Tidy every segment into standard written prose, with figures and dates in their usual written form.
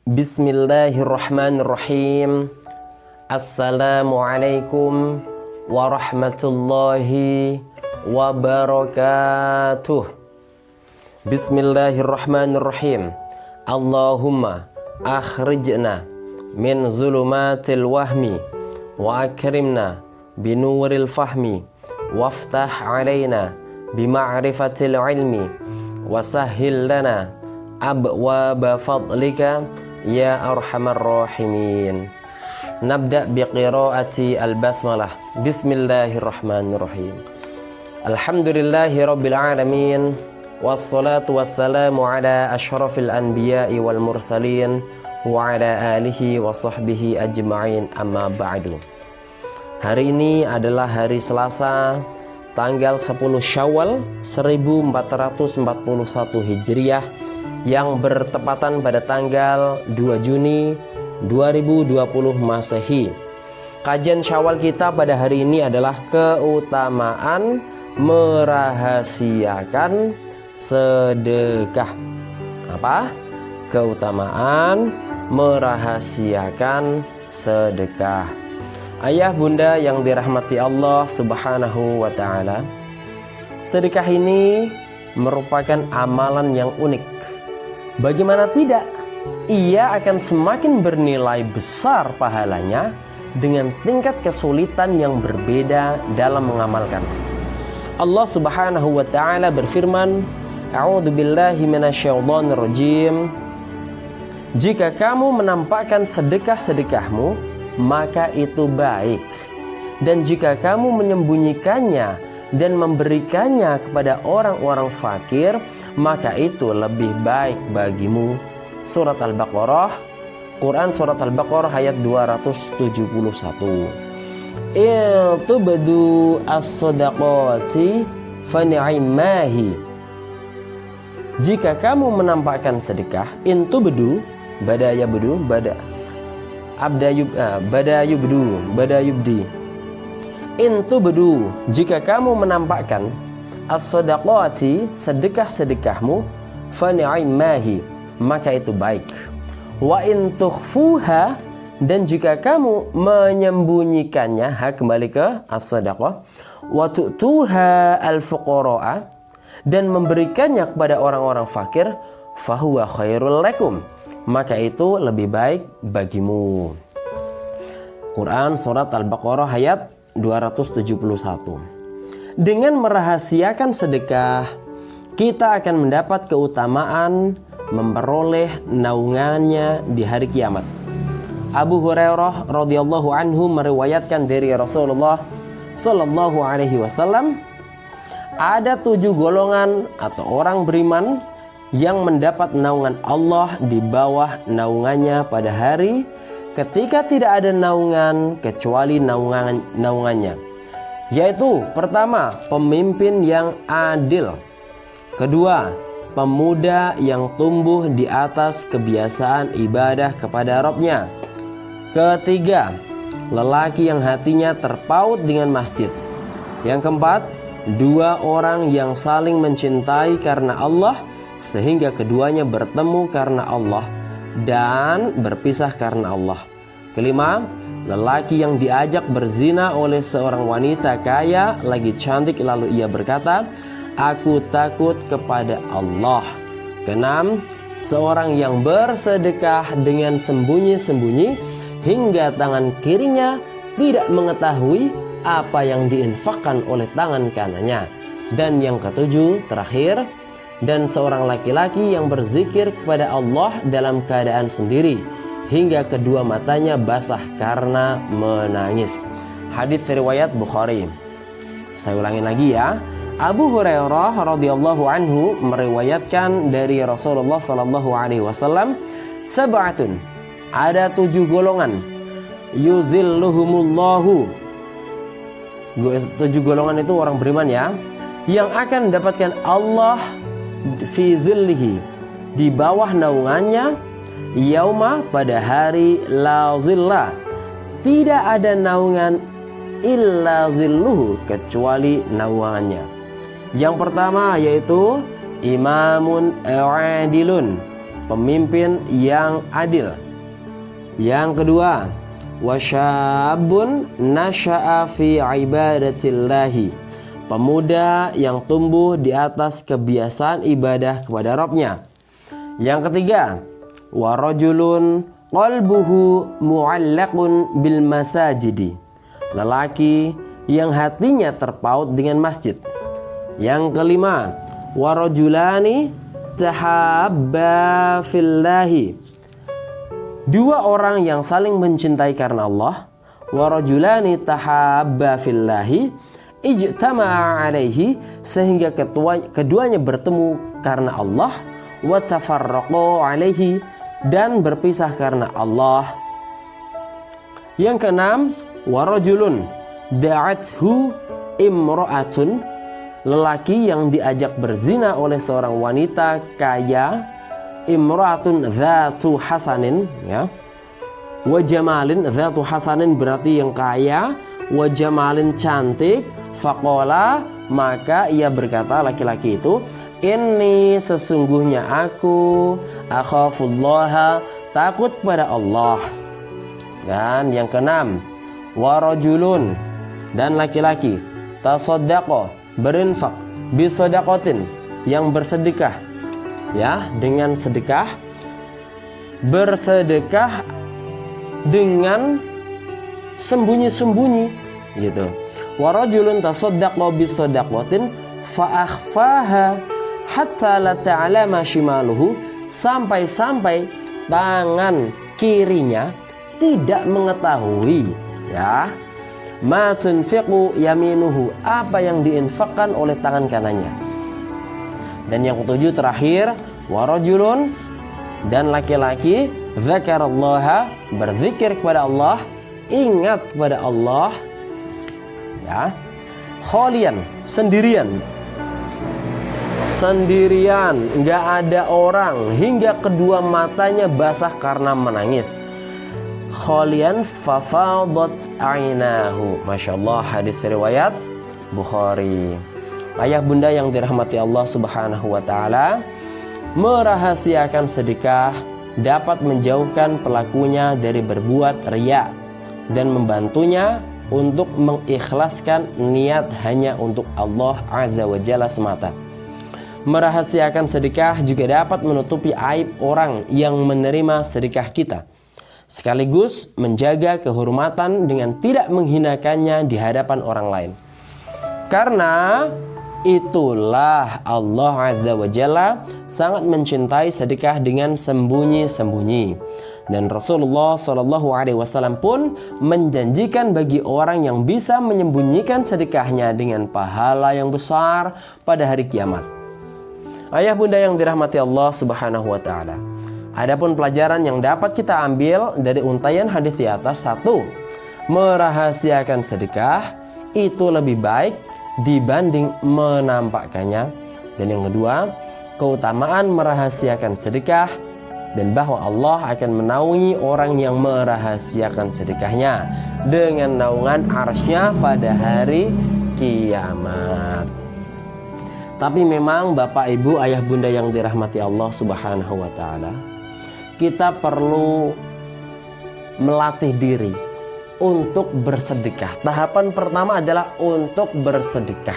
Bismillahirrahmanirrahim. Assalamualaikum warahmatullahi wabarakatuh. Bismillahirrahmanirrahim. Allahumma akhrijna min zulumatil wahmi wa akrimna binuril fahmi waftah alaina bima'rifatil ilmi wasahhil lana abwaba fadlika ya arhamar rahimin. Nabda biqiraati al-basmalah. Bismillahirrahmanirrahim. Alhamdulillahi rabbil alamin. Wassalatu wassalamu ala ashrafil anbiya'i wal mursalin wa ala alihi wa sahbihi ajma'in, amma ba'du. Hari ini adalah hari Selasa, tanggal 10 Syawal 1441 Hijriah, yang bertepatan pada tanggal 2 Juni 2020 Masehi. Kajian Syawal kita pada hari ini adalah keutamaan merahasiakan sedekah. Apa? Keutamaan merahasiakan sedekah. Ayah bunda yang dirahmati Allah Subhanahu wa ta'ala, sedekah ini merupakan amalan yang unik. Bagaimana tidak, ia akan semakin bernilai besar pahalanya dengan tingkat kesulitan yang berbeda dalam mengamalkan. Allah Subhanahu wa ta'ala berfirman, A'udzubillahi minasyaitonirrajim. Jika kamu menampakkan sedekah-sedekahmu, maka itu baik. Dan jika kamu menyembunyikannya dan memberikannya kepada orang-orang fakir, maka itu lebih baik bagimu. Surat Al-Baqarah, Quran Surat Al-Baqarah ayat 271. Tubdu as-sadaqati fani'immahi. Jika kamu menampakkan sedekah, intubdu badayubdu badayubdi. Intubdu, jika kamu menampakkan as-sadaqati, sedekah-sedekahmu, fani'immahi, maka itu baik. Wa in tukhfuha, dan jika kamu menyembunyikannya, kembali ke as-sadaqah, wa tu'tuha al-fuqara'a, dan memberikannya kepada orang-orang fakir, fahuwa khairul lakum, maka itu lebih baik bagimu. Quran Surat Al-Baqarah ayat 271. Dengan merahasiakan sedekah, kita akan mendapat keutamaan memperoleh naungannya di hari kiamat. Abu Hurairah radhiyallahu anhu meriwayatkan dari Rasulullah sallallahu alaihi wasallam, ada 7 golongan atau orang beriman yang mendapat naungan Allah di bawah naungannya pada hari ketika tidak ada naungan kecuali naungannya, yaitu pertama, pemimpin yang adil; kedua, pemuda yang tumbuh di atas kebiasaan ibadah kepada Rabb-Nya; ketiga, lelaki yang hatinya terpaut dengan masjid; yang keempat, 2 orang yang saling mencintai karena Allah sehingga keduanya bertemu karena Allah dan berpisah karena Allah; kelima, lelaki yang diajak berzina oleh seorang wanita kaya lagi cantik lalu ia berkata, aku takut kepada Allah; keenam, seorang yang bersedekah dengan sembunyi-sembunyi hingga tangan kirinya tidak mengetahui apa yang diinfakkan oleh tangan kanannya; dan yang ketujuh, terakhir, dan seorang laki-laki yang berzikir kepada Allah dalam keadaan sendiri hingga kedua matanya basah karena menangis. Hadits riwayat Bukhari. Saya ulangi lagi ya. Abu Hurairah radhiyallahu anhu meriwayatkan dari Rasulullah sallallahu alaihi wasallam, sab'atun, ada 7 golongan, yuzilluhumullahu, 7 golongan itu orang beriman ya, yang akan mendapatkan Allah fi zillihi, di bawah naungannya, yauma, pada hari la zilla, tidak ada naungan illa zilluhu, kecuali naungannya. Yang pertama yaitu imamun adilun, pemimpin yang adil. Yang kedua, wasyabun nasya'a fi ibadatillahi, pemuda yang tumbuh di atas kebiasaan ibadah kepada Rabb-Nya. Yang ketiga, warajulun qalbuhu mu'allaqun bil masajidi, lelaki yang hatinya terpaut dengan masjid. Yang kelima, warajulani tahabba fillahi, dua orang yang saling mencintai karena Allah. Warajulani tahabba fillahi ijtama'a alaihi, sehingga keduanya bertemu karena Allah. Wa tafarraqu alaihi, dan berpisah karena Allah. Yang keenam, warajulun da'athu imra'atun, lelaki yang diajak berzina oleh seorang wanita kaya. Imra'atun dzatu hasanin, ya. Wa jamalin, dzatu hasanin berarti yang kaya, wa jamalin cantik. Faqala, maka ia berkata, laki-laki itu, inni sesungguhnya aku akhafullaha, takut pada Allah. Dan yang keenam, warajulun, dan laki-laki tasaddaqa, berinfak, bisadaqatin, yang bersedekah, ya, dengan sedekah, bersedekah dengan sembunyi-sembunyi gitu. Warajulun tasaddaqa bisadaqatin fa akhfaha hatta la ta'lama shimaluhu, sampai-sampai tangan kirinya tidak mengetahui, ya, ma tunfiqu yaminuhu, apa yang diinfakkan oleh tangan kanannya. Dan yang ketujuh terakhir, warajulun, dan laki-laki dzakarallaha, berzikir kepada Allah, ingat kepada Allah, ya, kholian, sendirian, nggak ada orang, hingga kedua matanya basah karena menangis. Kholian fafadat ainahu. Masya Allah, hadis riwayat Bukhari. Ayah bunda yang dirahmati Allah subhanahu wa ta'ala, merahasiakan sedekah dapat menjauhkan pelakunya dari berbuat riya dan membantunya untuk mengikhlaskan niat hanya untuk Allah azza wa jalla semata. Merahasiakan sedekah juga dapat menutupi aib orang yang menerima sedekah kita, sekaligus menjaga kehormatan dengan tidak menghinakannya di hadapan orang lain. Karena itulah Allah azza wa jalla sangat mencintai sedekah dengan sembunyi-sembunyi. Dan Rasulullah SAW pun menjanjikan bagi orang yang bisa menyembunyikan sedekahnya dengan pahala yang besar pada hari kiamat. Ayah bunda yang dirahmati Allah subhanahu wa ta'ala, adapun pelajaran yang dapat kita ambil dari untayan hadis di atas: satu, merahasiakan sedekah itu lebih baik dibanding menampakkannya. Dan yang kedua, keutamaan merahasiakan sedekah dan bahwa Allah akan menaungi orang yang merahasiakan sedekahnya dengan naungan arsy-Nya pada hari kiamat. Tapi memang Bapak Ibu ayah bunda yang dirahmati Allah subhanahu wa ta'ala, kita perlu melatih diri untuk bersedekah. Tahapan pertama adalah untuk bersedekah,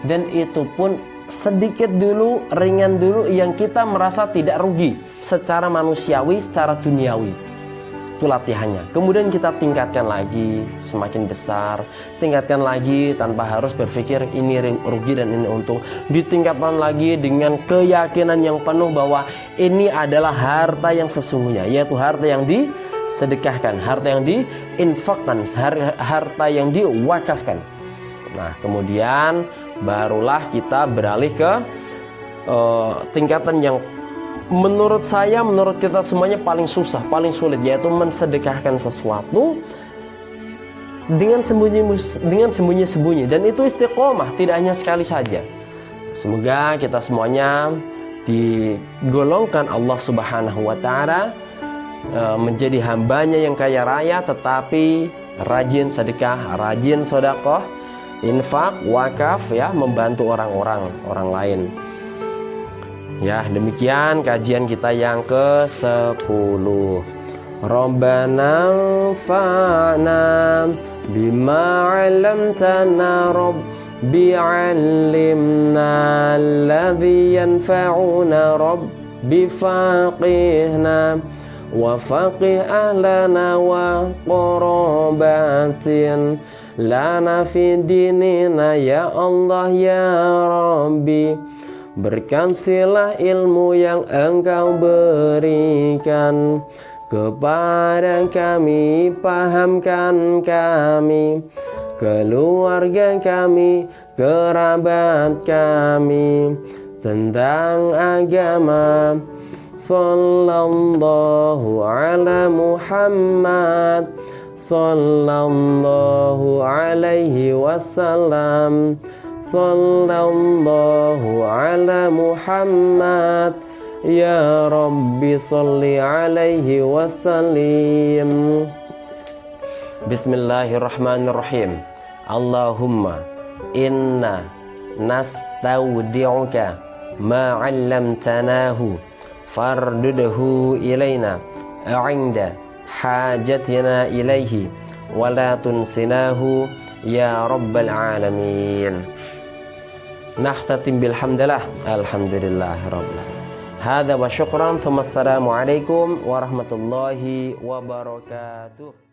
dan itu pun sedikit dulu, ringan dulu, yang kita merasa tidak rugi secara manusiawi, secara duniawi. Itu latihannya. Kemudian kita tingkatkan lagi, semakin besar, tingkatkan lagi tanpa harus berpikir ini rugi dan ini untung. Ditingkatkan lagi dengan keyakinan yang penuh bahwa ini adalah harta yang sesungguhnya, yaitu harta yang disedekahkan, harta yang diinfakkan, harta yang diwakafkan. Nah, kemudian barulah kita beralih ke tingkatan yang menurut saya, menurut kita semuanya paling susah, paling sulit, yaitu mensedekahkan sesuatu dengan sembunyi-sembunyi, dan itu istiqomah, tidak hanya sekali saja. Semoga kita semuanya digolongkan Allah subhanahu wa ta'ala menjadi hambanya yang kaya raya, tetapi rajin sedekah, rajin sedekah, infak, wakaf, ya, membantu orang lain. Ya, demikian kajian kita yang ke-10. Rabbana fa'na bima 'allamtana rabbi 'allimna alladhi yanfa'una rabbi faqihna wa faqih ahlana wa qarabatin lana fi dinina ya Allah ya Rabbi. Berkatilah ilmu yang Engkau berikan kepada kami, pahamkan kami, keluarga kami, kerabat kami tentang agama. Sallallahu ala Muhammad, sallallahu alaihi wasallam, sallallahu ala Muhammad. Ya Rabbi salli alaihi wasallim. Bismillahirrahmanirrahim. Allahumma inna nastaudi'uka ma 'allamtanahu fardudhu ilaina 'inda hajatina ilaihi wa la tunsinahu ya rabbal alamin. Nakhtatim bilhamdulillah. Alhamdulillah rabbil alamin. Hadza wa syukran, tsumma assalamu alaikum warahmatullahi wabarakatuh.